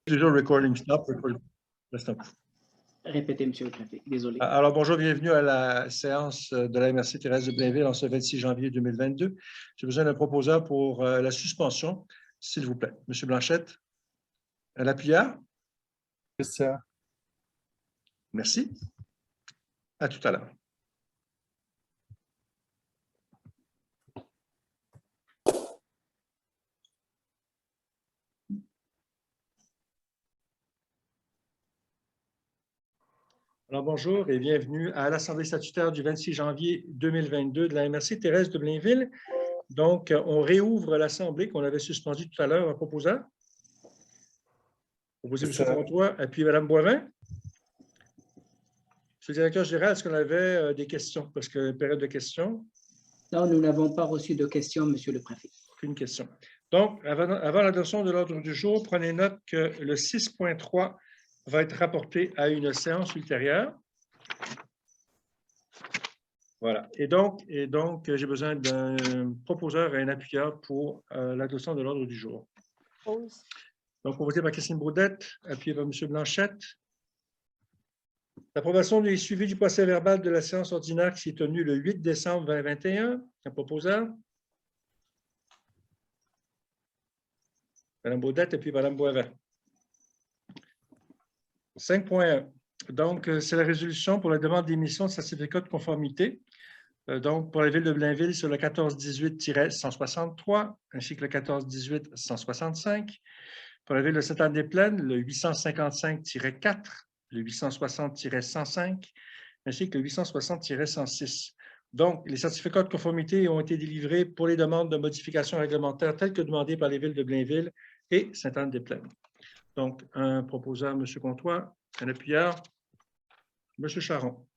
Toujours recording stop. Stop. Répétez, Monsieur le Préfet. Désolé. Alors, bonjour, bienvenue à la séance de la MRC Thérèse de Blainville en ce 26 janvier 2022. J'ai besoin d'un proposeur pour la suspension, s'il vous plaît. Monsieur Blanchette, à l'appuyeur. Merci. À tout à l'heure. Alors, bonjour et bienvenue à l'Assemblée statutaire du 26 janvier 2022 de la MRC Thérèse de Blainville. Donc, on réouvre l'Assemblée qu'on avait suspendue tout à l'heure en proposant. Proposé M. Comtois, appuyé Mme Boivin. Monsieur le directeur général, est-ce qu'on avait des questions? Parce que période de questions. Non, nous n'avons pas reçu de questions, Monsieur le Préfet. Aucune question. Donc, avant l'adoption de l'ordre du jour, prenez note que le 6.3 va être rapporté à une séance ultérieure. Voilà. Et donc j'ai besoin d'un proposeur et un appuyeur pour l'adoption de l'ordre du jour. Donc, proposé par Christine Brodette, appuyé par M. Blanchette. L'approbation est suivie du procès-verbal de la séance ordinaire qui s'est tenue le 8 décembre 2021. Un proposeur. Mme Brodette et puis Mme Boivin. 5.1. Donc, c'est la résolution pour la demande d'émission de certificat de conformité. Donc, pour la ville de Blainville, sur le 1418-163, ainsi que le 1418-165. Pour la ville de Sainte-Anne-des-Plaines, le 855-4, le 860-105, ainsi que le 860-106. Donc, les certificats de conformité ont été délivrés pour les demandes de modification réglementaire telles que demandées par les villes de Blainville et Sainte-Anne-des-Plaines. Donc, un proposeur, M. Comtois, un appuyeur, M. Charron.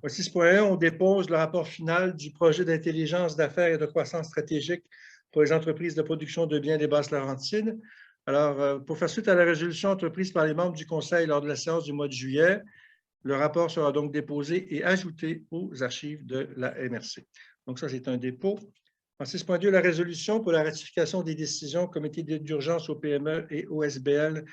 Au 6.1, on dépose le rapport final du projet d'intelligence d'affaires et de croissance stratégique pour les entreprises de production de biens des Basses-Laurentides. Alors, pour faire suite à la résolution entreprise par les membres du Conseil lors de la séance du mois de juillet, le rapport sera donc déposé et ajouté aux archives de la MRC. Donc, ça, c'est un dépôt. En 6.2, la résolution pour la ratification des décisions comité d'urgence au PME et au SBL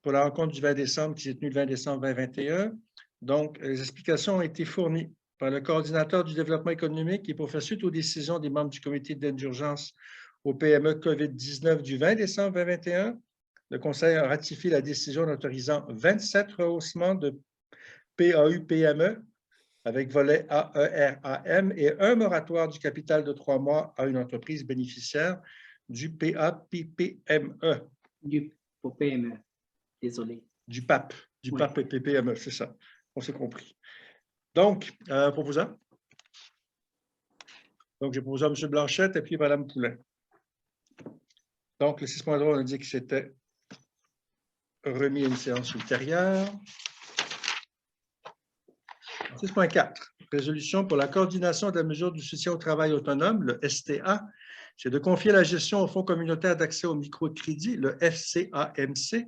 pour la rencontre du 20 décembre qui s'est tenue le 20 décembre 2021. Donc, les explications ont été fournies par le coordinateur du développement économique et pour faire suite aux décisions des membres du comité d'aide d'urgence au PME COVID-19 du 20 décembre 2021. Le Conseil a ratifié la décision en autorisant 27 rehaussements de PAU-PME avec volet AERAM et un moratoire du capital de 3 mois à une entreprise bénéficiaire du PAPPME. Du PME, désolé. Du PAP, du oui. PAPPME, c'est ça. On s'est compris. Donc, proposant. Donc, j'ai proposé à M. Blanchette et puis Mme Poulin. Donc, le 6.3, on a dit que c'était remis à une séance ultérieure. 6.4, résolution pour la coordination de la mesure du soutien au travail autonome, le STA, c'est de confier la gestion au Fonds communautaire d'accès au microcrédit, le FCAMC.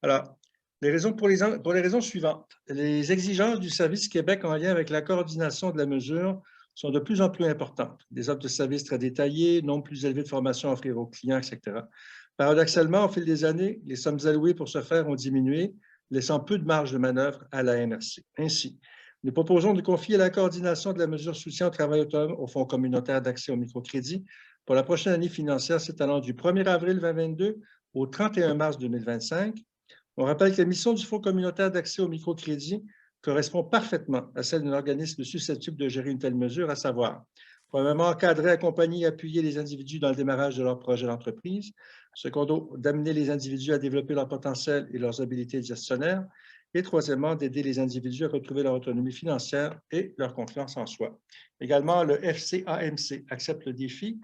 Alors, pour les raisons suivantes. Les exigences du Service Québec en lien avec la coordination de la mesure sont de plus en plus importantes. Des offres de services très détaillées, nombre plus élevé de formations à offrir aux clients, etc. Paradoxalement, au fil des années, les sommes allouées pour ce faire ont diminué, laissant peu de marge de manœuvre à la MRC. Ainsi, nous proposons de confier la coordination de la mesure soutien au travail autonome au Fonds communautaire d'accès au microcrédit pour la prochaine année financière s'étalant du 1er avril 2022 au 31 mars 2025. On rappelle que la mission du Fonds communautaire d'accès au microcrédit correspond parfaitement à celle d'un organisme susceptible de gérer une telle mesure, à savoir, premièrement, encadrer, accompagner et appuyer les individus dans le démarrage de leur projet d'entreprise, secondo, d'amener les individus à développer leur potentiel et leurs habiletés gestionnaires, et troisièmement, d'aider les individus à retrouver leur autonomie financière et leur confiance en soi. Également, le FCAMC accepte le défi.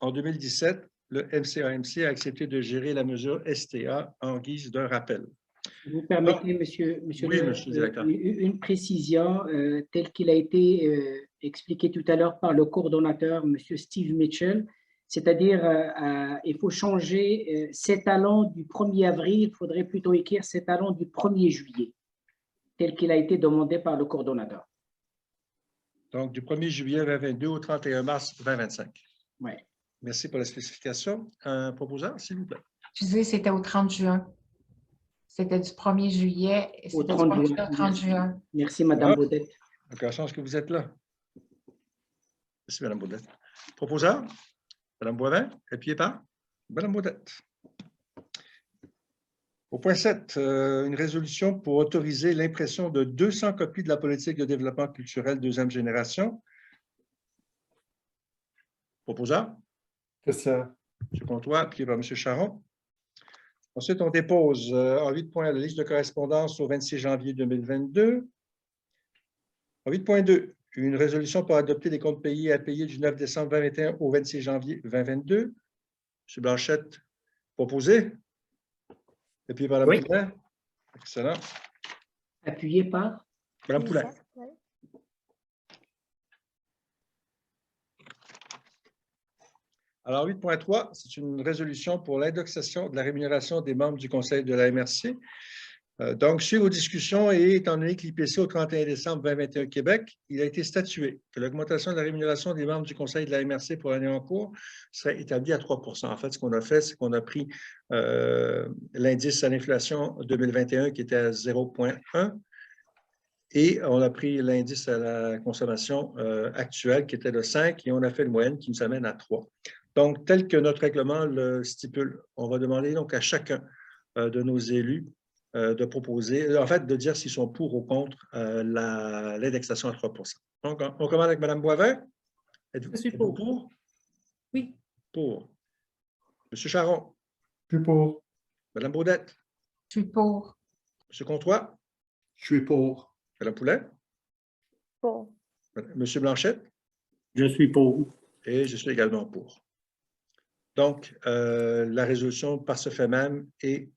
En 2017, le FCAMC a accepté de gérer la mesure STA en guise d'un rappel. Vous permettez, monsieur oui, monsieur le directeur. Une précision telle qu'il a été expliqué tout à l'heure par le coordonnateur, monsieur Steve Mitchell, c'est-à-dire il faut changer s'étalant du 1er avril, il faudrait plutôt écrire s'étalant du 1er juillet, tel qu'il a été demandé par le coordonnateur. Donc, du 1er juillet 2022 au 31 mars 2025. Oui. Merci pour la spécification. Un proposeur, s'il vous plaît. Excusez, c'était au 30 juin. C'était du 1er juillet et Au c'était du 30 1er juin. au 30 juin. Merci, Madame Baudette. Donc, la chance que vous êtes là. Merci, Mme Baudette. Proposeur, Mme Boivin, appuyé par Mme Baudette. Au point 7, une résolution pour autoriser l'impression de 200 copies de la politique de développement culturel deuxième génération. Proposeur? Question. M. Comtois, appuyé par M. Charon. Ensuite, on dépose en 8 points la liste de correspondance au 26 janvier 2022. En 8.2, une résolution pour adopter les comptes payés à payer du 9 décembre 2021 au 26 janvier 2022. M. Blanchette, proposé. Appuyé par Mme Poulin. Excellent. Appuyé par? Mme Poulin. Alors, 8.3, c'est une résolution pour l'indexation de la rémunération des membres du Conseil de la MRC. Donc, suite aux discussions et étant donné que l'IPC au 31 décembre 2021 Québec, il a été statué que l'augmentation de la rémunération des membres du Conseil de la MRC pour l'année en cours serait établie à 3 %. En fait, ce qu'on a fait, c'est qu'on a pris l'indice à l'inflation 2021 qui était à 0,1 et on a pris l'indice à la consommation actuelle qui était de 5 et on a fait une moyenne qui nous amène à 3. Donc, tel que notre règlement le stipule, on va demander donc à chacun de nos élus de proposer, en fait, de dire s'ils sont pour ou contre l'indexation à 3 %. Donc, on commence avec Mme Boivin. Je suis pour. Pour? Oui. Pour. M. Charon. Je suis pour. Mme Baudette. Je suis pour. M. Comtois. Je suis pour. Mme Poulin. Pour. M. Blanchette. Je suis pour. Et je suis également pour. Donc, la résolution, par ce fait même, est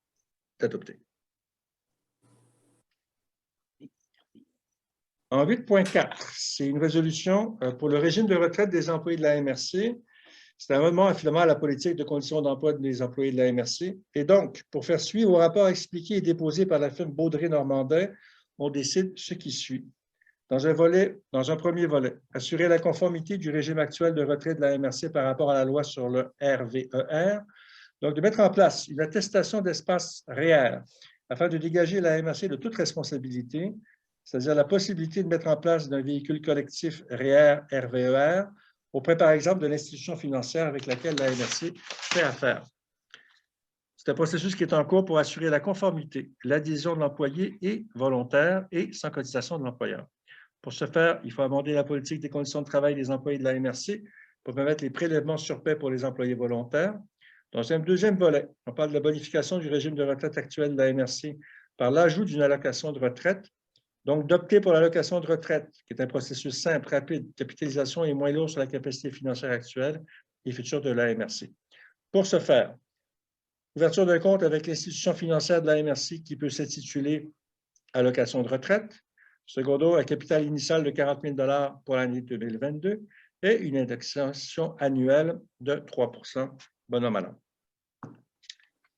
adoptée. En 8.4, c'est une résolution pour le régime de retraite des employés de la MRC. C'est un amendement finalement à la politique de conditions d'emploi des employés de la MRC. Et donc, pour faire suivre au rapport expliqué et déposé par la firme Baudré-Normandin, on décide ce qui suit. Dans un premier volet, assurer la conformité du régime actuel de retraite de la MRC par rapport à la loi sur le RVER. Donc, de mettre en place une attestation d'espace réel afin de dégager la MRC de toute responsabilité, c'est-à-dire la possibilité de mettre en place d'un véhicule collectif REER auprès, par exemple, de l'institution financière avec laquelle la MRC fait affaire. C'est un processus qui est en cours pour assurer la conformité, l'adhésion de l'employé est volontaire et sans cotisation de l'employeur. Pour ce faire, il faut amender la politique des conditions de travail des employés de la MRC pour permettre les prélèvements sur paie pour les employés volontaires. Dans un deuxième volet, on parle de la bonification du régime de retraite actuel de la MRC par l'ajout d'une allocation de retraite. Donc, d'opter pour l'allocation de retraite, qui est un processus simple, rapide, capitalisation et moins lourd sur la capacité financière actuelle et future de la MRC. Pour ce faire, ouverture d'un compte avec l'institution financière de la MRC qui peut s'intituler allocation de retraite, secondo, un capital initial de 40 000 $ pour l'année 2022 et une indexation annuelle de 3 %, bonhomme à l'an.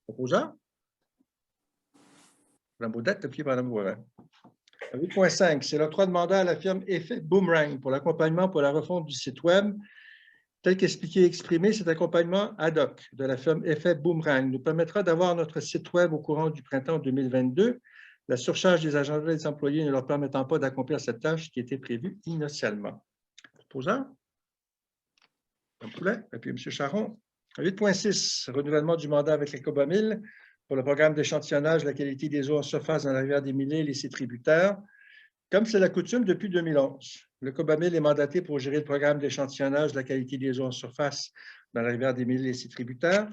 Proposeur? Mme Baudette, puis Mme Boivin. 8.5, c'est l'octroi de mandat à la firme Effet Boomerang pour l'accompagnement pour la refonte du site Web. Tel qu'expliqué et exprimé, cet accompagnement ad hoc de la firme Effet Boomerang nous permettra d'avoir notre site Web au courant du printemps 2022, la surcharge des agendas des employés ne leur permettant pas d'accomplir cette tâche qui était prévue initialement. Proposeur? Mme Poulin, et puis M. Charon. 8.6, renouvellement du mandat avec les Cobamil pour le programme d'échantillonnage de la qualité des eaux en surface dans la rivière des Mille-Îles et ses tributaires. Comme c'est la coutume depuis 2011, le Cobamil est mandaté pour gérer le programme d'échantillonnage de la qualité des eaux en surface dans la rivière des Mille-Îles et ses tributaires.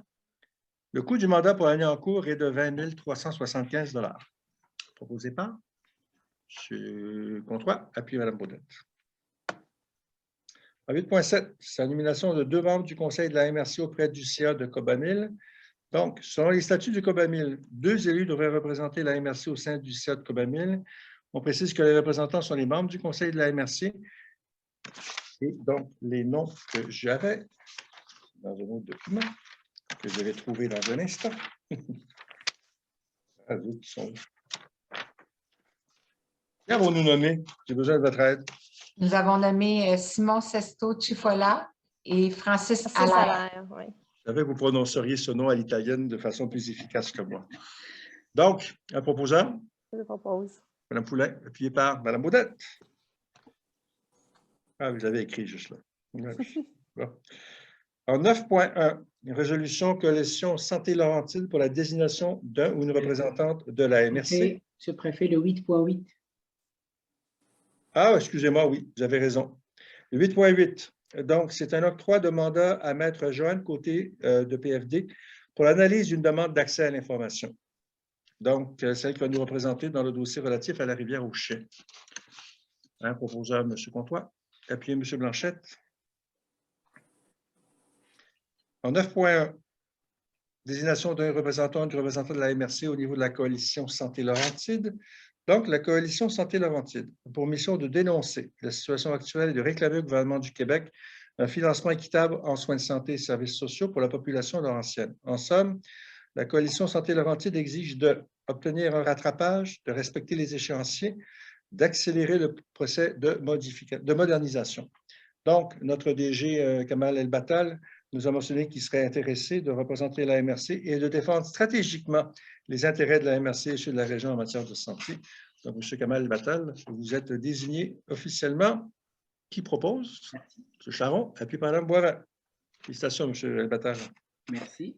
Le coût du mandat pour l'année en cours est de 20 375 $. Proposé par M. Comtois, appuyé Mme Baudette. En 8.7, c'est la nomination de 2 membres du Conseil de la MRC auprès du CA de Cobamil. Donc, selon les statuts du Cobamil, 2 élus devraient représenter la MRC au sein du CA de Cobamil. On précise que les représentants sont les membres du Conseil de la MRC. Et donc, les noms que j'avais dans un autre document, que je vais trouver dans un instant. Qui avons-nous nommé? J'ai besoin de votre aide. Nous avons nommé Simon Sesto Chifola et Francis Allaire. Oui. savais que vous prononceriez ce nom à l'italienne de façon plus efficace que moi. Donc, un proposeur, Je propose. Mme Poulet, appuyé par Mme Baudette. Ah, vous avez écrit juste là. Bon. En 9.1, une résolution coalition Santé-Laurentide pour la désignation d'un ou une représentante de la MRC. Monsieur le préfet, le 8.8. Ah, excusez-moi, oui, vous avez raison. Le 8.8, donc, c'est un octroi de mandat à Maître Joanne Côté de PFD pour l'analyse d'une demande d'accès à l'information. Donc, celle qui va nous représenter dans le dossier relatif à la rivière Auchet. Un proposeur, M. Comtois. Appuyé, M. Blanchette. En 9.1, désignation d'un représentant ou d'une représentante de la MRC au niveau de la coalition Santé-Laurentide. Donc, la coalition Santé-Laurentide a pour mission de dénoncer la situation actuelle et de réclamer au gouvernement du Québec un financement équitable en soins de santé et services sociaux pour la population laurentienne. En somme, la coalition Santé-Laurentide exige d'obtenir un rattrapage, de respecter les échéanciers, d'accélérer le procès de modernisation. Donc, notre DG Kamal El-Battal nous a mentionné qu'il serait intéressé de représenter la MRC et de défendre stratégiquement les intérêts de la MRC et ceux de la région en matière de santé. Donc, M. Kamal El-Battal, vous êtes désigné officiellement. Qui propose? M. Charon, appuyé par Mme Boivin. Félicitations, M. El-Battal. Merci.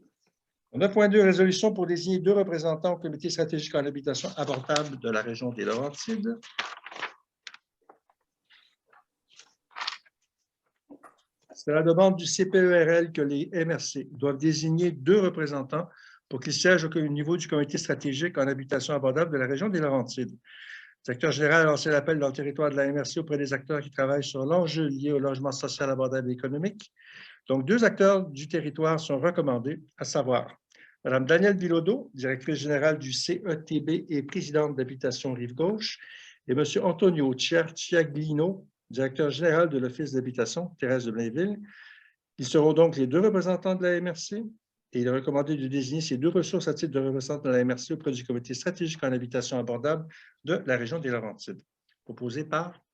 9.2, résolution pour désigner 2 représentants au comité stratégique en habitation abordable de la région des Laurentides. C'est la demande du CPERL que les MRC doivent désigner 2 représentants pour qu'ils siègent au niveau du comité stratégique en habitation abordable de la région des Laurentides. Le directeur général a lancé l'appel dans le territoire de la MRC auprès des acteurs qui travaillent sur l'enjeu lié au logement social abordable et économique. Donc, 2 acteurs du territoire sont recommandés, à savoir Mme Danielle Bilodeau, directrice générale du CETB et présidente d'Habitation Rive-Gauche, et M. Antonio Ciaglino, directeur général de l'Office d'habitation, Thérèse de Blainville. Ils seront donc les 2 représentants de la MRC et il est recommandé de désigner ces 2 ressources à titre de représentants de la MRC auprès du comité stratégique en habitation abordable de la région des Laurentides. Proposé par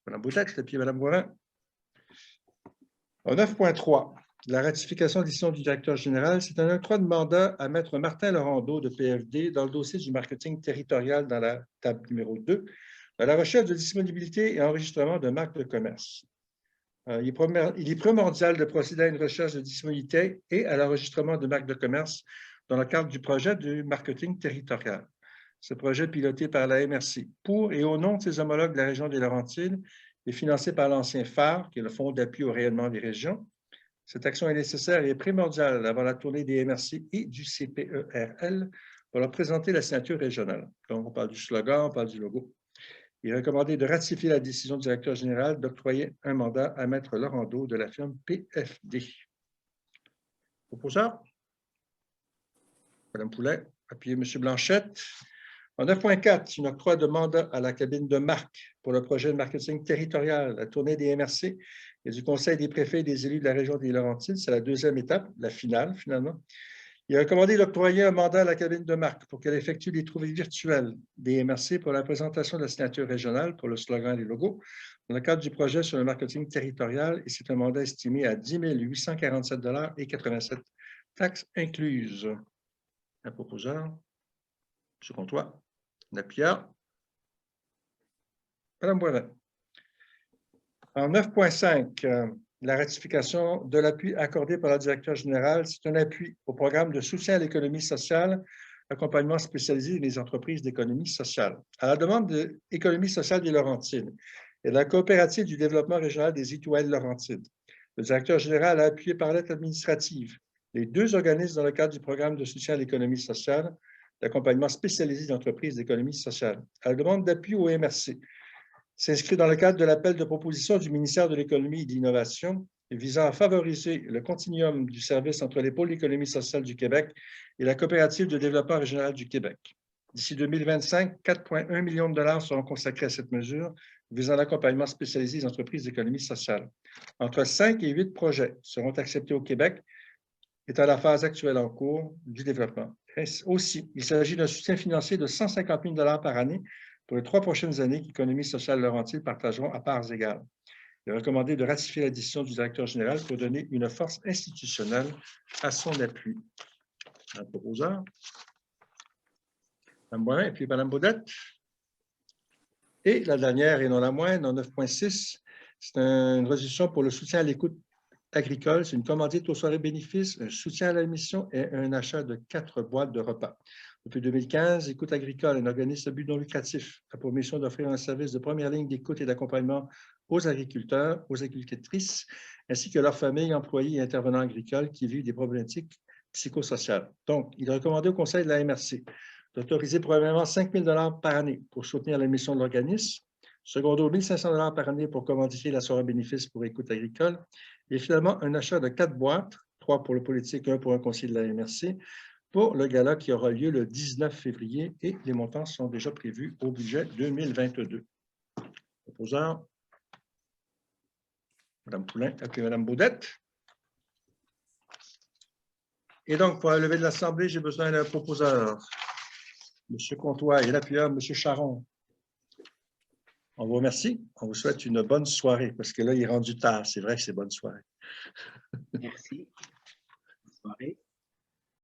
Mme Boudette et puis Mme Boivin. En 9.3, la ratification de la décision du directeur général, c'est un octroi de mandat à Maître Martin Laurendeau de PFD dans le dossier du marketing territorial dans la table numéro 2, à la recherche de disponibilité et enregistrement de marques de commerce. Il est primordial de procéder à une recherche de disponibilité et à l'enregistrement de marques de commerce dans le cadre du projet du marketing territorial. Ce projet piloté par la MRC pour et au nom de ses homologues de la région des Laurentides est financé par l'ancien FAR, qui est le Fonds d'appui au rayonnement des régions. Cette action est nécessaire et primordiale avant la tournée des MRC et du CPERL pour leur présenter la signature régionale. Donc, on parle du slogan, on parle du logo. Il est recommandé de ratifier la décision du directeur général d'octroyer un mandat à Maître Laurendeau de la firme PFD. Proposeur? Mme Poulet, appuyez M. Blanchette. En 9.4, une octroi de mandat à la cabine de Marc pour le projet de marketing territorial, la tournée des MRC et du Conseil des préfets et des élus de la région des Laurentides. C'est la 2e étape, la finale, finalement. Il est recommandé d'octroyer un mandat à la cabine de Marc pour qu'elle effectue des trouvailles virtuelles des MRC pour la présentation de la signature régionale pour le slogan et les logos dans le cadre du projet sur le marketing territorial et c'est un mandat estimé à 10 847,87 $, taxes incluses. Un proposeur, M. Comtois, l'appuyeur, Mme Boivin. En 9.5, la ratification de l'appui accordé par le directeur général, c'est un appui au programme de soutien à l'économie sociale, accompagnement spécialisé des entreprises d'économie sociale. À la demande de l'Économie sociale des Laurentides et de la coopérative du développement régional des Itoiles Laurentides, le directeur général a appuyé par lettre administrative les 2 organismes dans le cadre du programme de soutien à l'économie sociale, d'accompagnement spécialisé d'entreprises d'économie sociale. À la demande d'appui au MRC, s'inscrit dans le cadre de l'appel de proposition du ministère de l'Économie et de l'Innovation visant à favoriser le continuum du service entre les pôles d'économie sociale du Québec et la coopérative de développement régional du Québec. D'ici 2025, 4,1 millions de dollars seront consacrés à cette mesure visant l'accompagnement spécialisé des entreprises d'économie sociale. Entre 5 et 8 projets seront acceptés au Québec, étant la phase actuelle en cours du développement. Aussi, il s'agit d'un soutien financier de 150 000 $ par année pour les 3 prochaines années qu'Économie sociale Laurentide partageront à parts égales. Il est recommandé de ratifier la décision du directeur général pour donner une force institutionnelle à son appui. Un proposeur. Mme Boivin et puis Mme Baudette. Et la dernière et non la moindre, en 9.6, c'est une résolution pour le soutien à l'écoute agricole. C'est une commandite aux soirées bénéfices, un soutien à la mission et un achat de 4 boîtes de repas. Depuis 2015, Écoute agricole, un organisme à but non lucratif, a pour mission d'offrir un service de première ligne d'écoute et d'accompagnement aux agriculteurs, aux agricultrices, ainsi que leurs familles, employés et intervenants agricoles qui vivent des problématiques psychosociales. Donc, il est recommandé au Conseil de la MRC d'autoriser probablement 5 000 $ par année pour soutenir la mission de l'organisme, secondo 1 500 $ par année pour commanditer la soirée bénéfice pour Écoute agricole, et finalement un achat de 4 boîtes, 3 pour le politique, 1 pour un conseiller de la MRC, pour le gala qui aura lieu le 19 février et les montants sont déjà prévus au budget 2022. Proposeur, Mme Poulin et puis Mme Baudette. Et donc, pour la levée de l'Assemblée, j'ai besoin d'un proposeur. M. Comtois et l'appuyeur, M. Charon. On vous remercie. On vous souhaite une bonne soirée, parce que là, il est rendu tard. C'est vrai que c'est bonne soirée. Merci. Bonne soirée.